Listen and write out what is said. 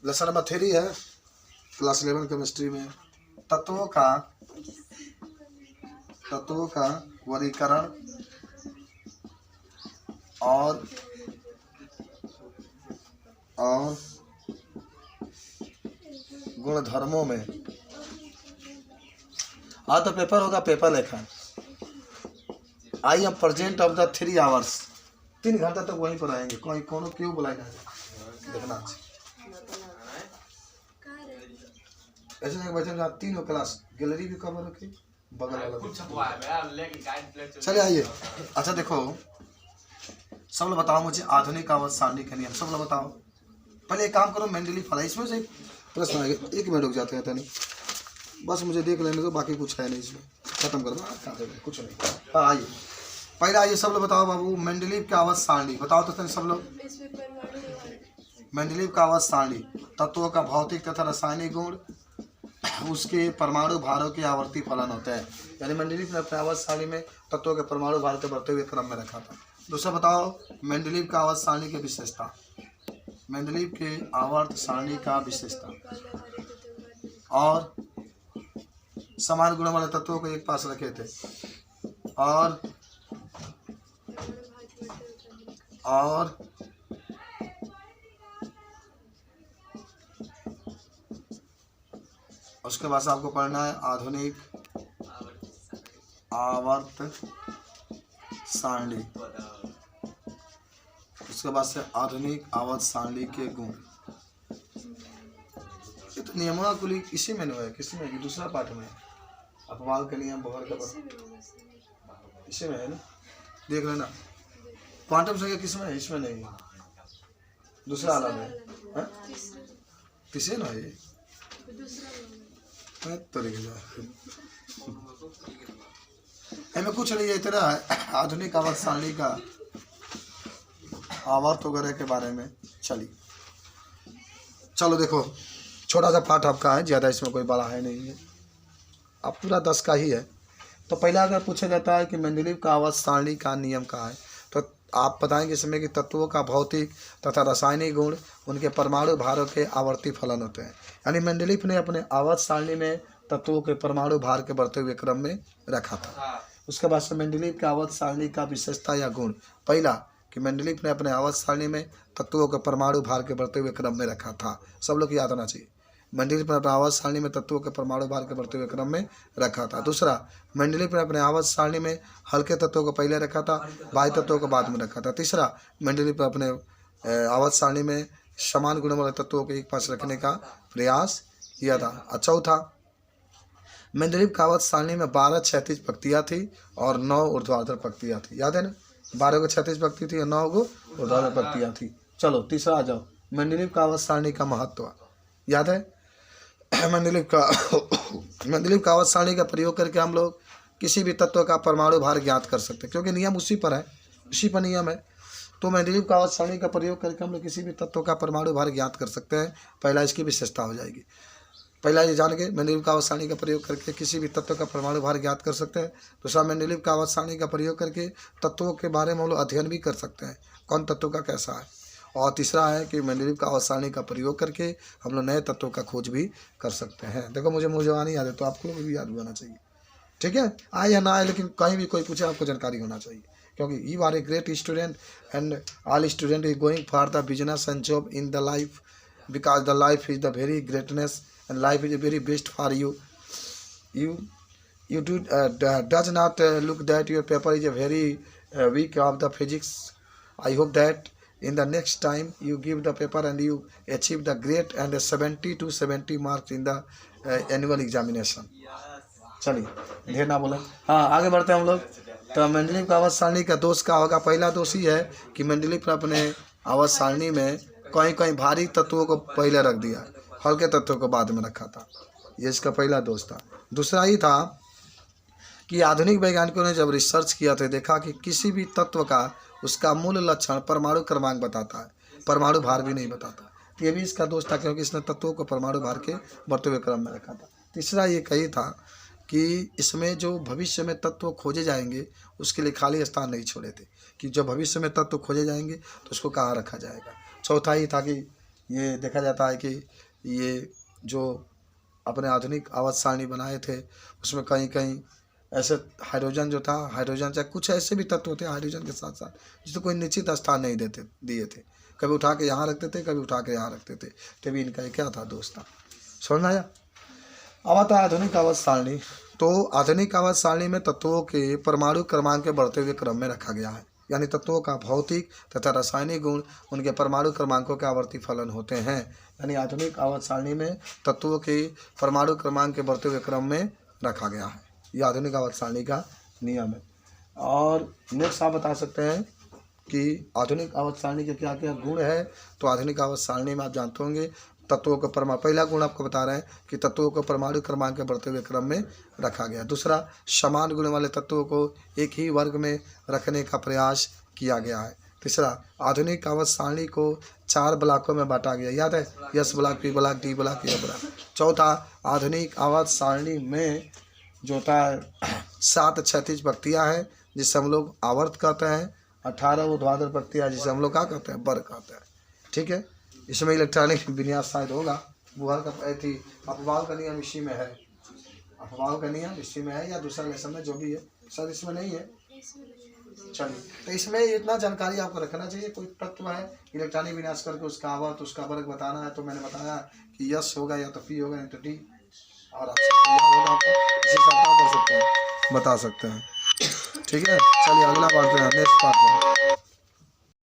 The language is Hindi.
लेसन नंबर 3 है क्लास 11 केमिस्ट्री में, तत्वों का वर्गीकरण और गुणधर्मों में। आज तो पेपर होगा, पेपर लेखन। I am present of the 3 hours, 3 घंटा तक वहीं पर आएंगे। कोई कौन क्यों बुलाएगा देखना। ऐसे नहीं बैठे जहाँ 3 क्लास, गैलरी भी कवर रखी बगल वाला। चलिए आइए। अच्छा देखो, सब लोग बताओ मुझे आधुनिक आवर्त सारणी के नियम। सब लोग बताओ। पहले एक काम करो, मेंडलीव फला इसमें से प्रश्न आएगा। 1 मिनट रुक जाते हैं तनी, बस मुझे देख लेने दो, बाकी कुछ है नहीं इसमें, खत्म कर दो कुछ नहीं। हाँ आइए, पहले आइए सब लोग बताओ बाबू, मेंडलीव की आवर्त सारणी बताओ तो सब लोग। मेंडलीव का आवर्त सारणी, तत्वों का भौतिक तथा रासायनिक गुण, उसके परमाणु भारों के आवर्ती फलन होते हैं। यानी मेंडलीव ने अपने आवर्त सारणी में तत्वों के परमाणु भार के बढ़ते हुए क्रम में रखा था। दूसरा बताओ, मेंडलीव का आवर्त सारणी की विशेषता। मेंडलीव के आवर्त सारणी का विशेषता और समान गुणों वाले तत्वों को एक पास रखे थे और उसके बाद आपको पढ़ना है आधुनिक आवर्त सारणी। उसके बाद से आधुनिक आवर्त सारणी के गुण। ये तो नियमों कुल इसी में है, किसी में दूसरा पाठ में अपवाद के नियम बोहर का इसी में है ना, देख लेना। क्वांटम संख्या किस में है? इसमें नहीं है, दूसरा अलग है। किसी ना ये कुछ नहीं है इतना है। आधुनिक आवर्त सारणी का आवर्त वगैरह के बारे में। चलिए चलो देखो, छोटा सा पाठ आपका है, ज़्यादा इसमें कोई बड़ा है नहीं है, अब पूरा 10 का ही है। तो पहला अगर पूछा जाता है कि मेंडलीव का आवर्त सारणी का नियम क्या है, तो आप बताएंगे इसमें कि तत्वों का भौतिक तथा रासायनिक गुण, उनके परमाणु भारों के आवर्ती फलन होते हैं। यानी मेंडलीव ने अपने आवर्त सारणी में तत्वों के परमाणु भार के बढ़ते हुए क्रम में रखा था। उसके बाद से मेंडलीव के आवर्त सारणी का विशेषता या गुण। पहला कि मेंडलीव ने अपने आवर्त सारणी में तत्वों के परमाणु भार के बढ़ते हुए क्रम में रखा था। सब लोग याद आना चाहिए, मेंडलीव ने अपने आवर्त सारणी में तत्वों के परमाणु भार के बढ़ते हुए क्रम में रखा था। दूसरा, मेंडलीव ने अपने आवर्त सारणी में हल्के तत्वों को पहले रखा था, भारी तत्वों को बाद में रखा था। तीसरा, मेंडलीव ने अपने आवर्त सारणी में समान गुणों वाले तत्वों को एक पास रखने का प्रयास किया था। चौथा, मेंडलीव की आवर्त सारणी में 12 क्षैतिज पंक्तियाँ थी और 9 ऊर्ध्वाधर पंक्तियाँ थी। याद है ना, 12 को क्षैतिज पंक्ति थी और 9 को ऊर्ध्वाधर पंक्तियाँ थी। चलो तीसरा आ जाओ, मेंडलीव की आवर्त सारणी का महत्व। याद है, मेंडलीव का आवर्त सारणी का प्रयोग करके हम लोग किसी भी तत्व का परमाणु भार ज्ञात कर सकते हैं, क्योंकि नियम उसी पर है, उसी पर नियम है। तो मेंडलीव का आवर्त सारणी का प्रयोग करके हम लोग किसी भी तत्व का परमाणु भार ज्ञात कर सकते हैं। पहला इसकी विशेषता हो जाएगी। पहला ये जान के मेंडलीव का आवर्त सारणी का प्रयोग करके किसी भी तत्व का परमाणु भार ज्ञात कर सकते हैं। दूसरा, मेंडलीव का आवर्त सारणी का प्रयोग करके तत्वों के बारे में हम लोग अध्ययन भी कर सकते हैं, कौन तत्व का कैसा है। और तीसरा है कि मेंडलीव का आवर्त सारणी का प्रयोग करके हम लोग नए तत्वों का खोज भी कर सकते हैं। देखो मुझे जवानी याद है, तो आपको भी याद होना चाहिए। ठीक है, आए या ना आए, लेकिन कहीं भी कोई पूछे आपको जानकारी होना चाहिए, क्योंकि you are a great student and all student is going for the business and job in the life, because the life is the very greatness and life is very best for you. You does not look that your paper is a very weak of the physics. I hope that in the next time you give the paper and you achieve the great and 70 to 70 marks in the annual examination. चलिए ढेर ना बोले, हाँ आगे बढ़ते हैं हम लोग। तो मेंडलीव का आवर्त सारणी का दोष क्या होगा? पहला दोष ही है कि मेंडलीव ने अपने आवर्त सारणी में कहीं कहीं भारी तत्वों को पहले रख दिया, हल्के तत्वों को बाद में रखा था। ये इसका पहला दोष था। दूसरा ही था कि आधुनिक वैज्ञानिकों ने जब रिसर्च किया तो देखा कि किसी भी तत्व का उसका मूल लक्षण परमाणु क्रमांक बताता है, परमाणु भार भी नहीं बताता। तो ये भी इसका दोष था, क्योंकि इसने तत्वों को परमाणु भार के बढ़ते हुए क्रम में रखा था। तीसरा ये कही था कि इसमें जो भविष्य में तत्व खोजे जाएंगे उसके लिए खाली स्थान नहीं छोड़े थे, कि जो भविष्य में तत्व खोजे जाएंगे तो उसको कहाँ रखा जाएगा। चौथा ही था कि ये देखा जाता है कि ये जो अपने आधुनिक आवर्त सारणी बनाए थे उसमें कहीं कहीं ऐसे हाइड्रोजन जो था, हाइड्रोजन चाहे कुछ ऐसे भी तत्व थे हाइड्रोजन के साथ साथ, जिसको कोई निश्चित स्थान नहीं दिए थे। कभी उठा के यहाँ रखते थे, कभी उठा के यहाँ रखते थे, तभी इनका क्या था दोस्त था। समझ में आया। अब आता है आधुनिक आवर्त सारणी। तो आधुनिक आवर्त सारणी में तत्वों के परमाणु क्रमांक के बढ़ते हुए क्रम में रखा गया है, यानी तत्वों का भौतिक तथा रासायनिक गुण उनके परमाणु क्रमांकों के आवर्ती फलन होते हैं। यानी आधुनिक आवर्त सारणी में तत्वों के परमाणु क्रमांक के बढ़ते हुए क्रम में रखा गया है। यह आधुनिक आवर्त सारणी का नियम है। और नेक्स्ट आप बता सकते हैं कि आधुनिक आवर्त सारणी के क्या क्या गुण है। तो आधुनिक आवर्त सारणी में आप जानते होंगे तत्वों का पहला गुण आपको बता रहे हैं कि तत्वों को परमाणु क्रमांक के बढ़ते हुए क्रम में रखा गया। दूसरा, समान गुण वाले तत्वों को एक ही वर्ग में रखने का प्रयास किया गया है। तीसरा, आधुनिक आवर्त सारणी को 4 ब्लॉकों में बांटा गया, याद है, S block, P block, D block, A block. चौथा, आधुनिक आवर्त सारणी में जो होता है 7 क्षैतिज पंक्तियाँ हैं जिसे हम लोग आवर्त कहते हैं, 18 ऊर्ध्वाधर पंक्तियाँ जिसे हम लोग क्या कहते हैं, वर्ग कहते हैं। ठीक है, इसमें इलेक्ट्रॉनिक विन्यास शायद होगा। बुहर का थी अपवाल का नियम इसी में है, अपवाल का नियम इसी में है, या दूसरा लेसन में जो भी है सर इसमें नहीं है। चलिए, तो इसमें इतना जानकारी आपको रखना चाहिए। कोई तत्व है इलेक्ट्रॉनिक विन्यास करके उसका आवर्त उसका वर्ग बताना है, तो मैंने बताया कि यस होगा या तो पी होगा या तो डी, और आपसे इसी हिसाब कर सकते हैं, बता सकते हैं। ठीक है, चलिए अगला बात नेक्स्ट पार्ट में।